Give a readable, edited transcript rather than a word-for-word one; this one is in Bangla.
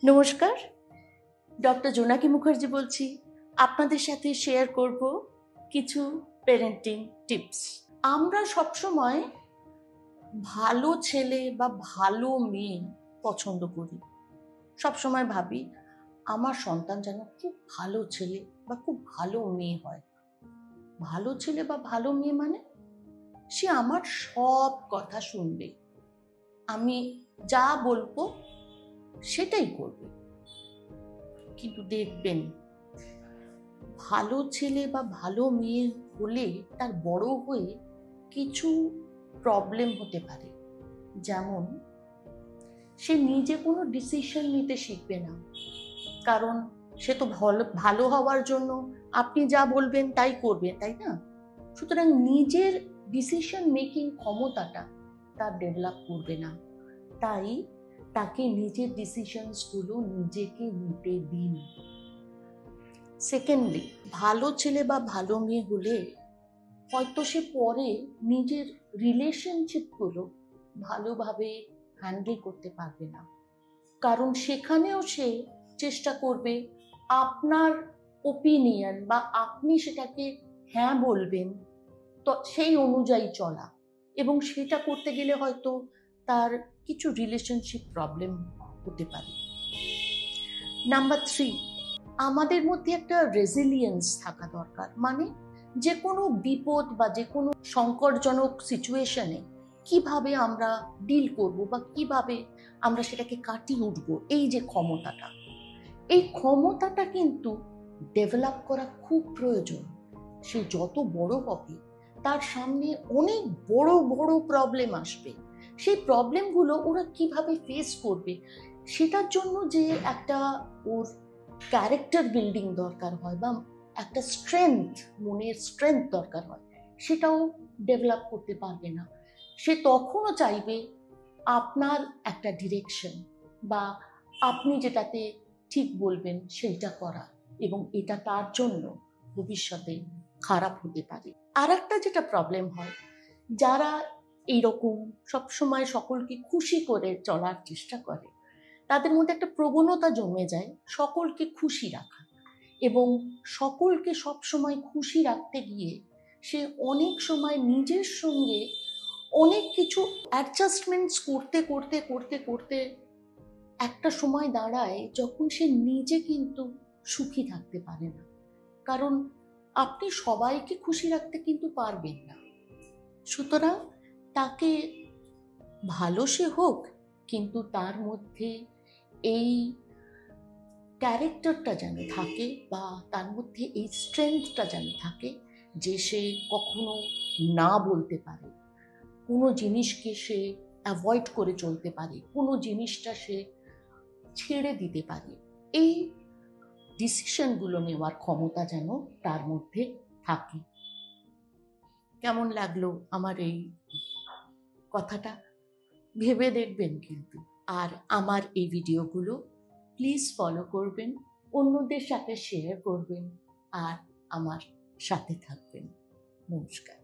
নমস্কার, ডক্টর জোনাকি মুখার্জি বলছি। আপনাদের সাথে শেয়ার করব কিছু প্যারেন্টিং টিপস। আমরা সবসময় ভালো ছেলে বা ভালো মেয়ে পছন্দ করি। সবসময় ভাবি আমার সন্তান যেন খুব ভালো ছেলে বা খুব ভালো মেয়ে হয়। ভালো ছেলে বা ভালো মেয়ে মানে সে আমার সব কথা শুনবে, আমি যা বলবো সেটাই করবে। কিন্তু দেখবেন, ভালো ছেলে বা ভালো মেয়ে হলে তার বড় হয়ে কিছু প্রবলেম হতে পারে। যেমন, সে নিজে কোনো ডিসিশন নিতে শিখবে না, কারণ সে তো ভালো হওয়ার জন্য আপনি যা বলবেন তাই করবে, তাই না? সুতরাং নিজের ডিসিশন মেকিং ক্ষমতাটা তার ডেভেলপ করবে না। তাই তাকে নিজের ডিসিশনসগুলো নিজেকে নিতে দিন। সেকেন্ডলি, ভালো ছেলে বা ভালো মেয়ে হলে হয়তো সে পরে নিজের রিলেশনশিপগুলো ভালোভাবে হ্যান্ডেল করতে পারবে না, কারণ সেখানেও সে চেষ্টা করবে আপনার ওপিনিয়ন বা আপনি সেটাকে হ্যাঁ বলবেন তো সেই অনুযায়ী চলা, এবং সেটা করতে গেলে হয়তো তার কিছু রিলেশনশিপ প্রবলেম হতে পারে। নাম্বার 3, আমাদের মধ্যে একটা রেজিলিয়েন্স থাকা দরকার। মানে যে কোনো বিপদ বা যে কোনো সংকটজনক সিচুয়েশনে কিভাবে আমরা ডিল করব বা কিভাবে আমরা সেটাকে কাটিয়ে উঠবো, এই যে ক্ষমতাটা, এই ক্ষমতাটা কিন্তু ডেভেলপ করা খুব প্রয়োজন। সে যত বড় হবে তার সামনে অনেক বড় বড় প্রবলেম আসবে। সেই প্রবলেমগুলো ওরা কিভাবে ফেস করবে, সেটার জন্য যে একটা ওর ক্যারেক্টার বিল্ডিং দরকার হয় বা একটা স্ট্রেংথ, মনের স্ট্রেংথ দরকার হয়, সেটাও ডেভেলপ করতে পারবে না। সে তখনও চাইবে আপনার একটা ডিরেকশন বা আপনি যেটাতে ঠিক বলবেন সেইটা করা, এবং এটা তার জন্য ভবিষ্যতে খারাপ হতে পারে। আর একটা যেটা প্রবলেম হয়, যারা এইরকম সবসময় সকলকে খুশি করে চলার চেষ্টা করে, তাদের মধ্যে একটা প্রবণতা জমে যায় সকলকে খুশি রাখা, এবং সকলকে সবসময় খুশি রাখতে গিয়ে সে অনেক সময় নিজের সঙ্গে অনেক কিছু অ্যাডজাস্টমেন্টস করতে করতে করতে করতে একটা সময় দাঁড়ায় যখন সে নিজে কিন্তু সুখী থাকতে পারে না, কারণ আপনি সবাইকে খুশি রাখতে কিন্তু পারবেন না। সুতরাং তাকে ভালো সে হোক, কিন্তু তার মধ্যে এই ক্যারেক্টারটা যেন থাকে বা তার মধ্যে এই স্ট্রেংথটা যেন থাকে যে সে কখনো না বলতে পারে, কোনো জিনিসকে সে অ্যাভয়েড করে চলতে পারে, কোনো জিনিসটা সে ছেড়ে দিতে পারে। এই ডিসিশনগুলো নেওয়ার ক্ষমতা যেন তার মধ্যে থাকে। কেমন লাগলো আমার এই কথাটা? ভেবে দেখবেন কিন্তু। আর আমার এই ভিডিওগুলো প্লিজ ফলো করবেন, অন্যদের সাথে শেয়ার করবেন, আর আমার সাথে থাকবেন। নমস্কার।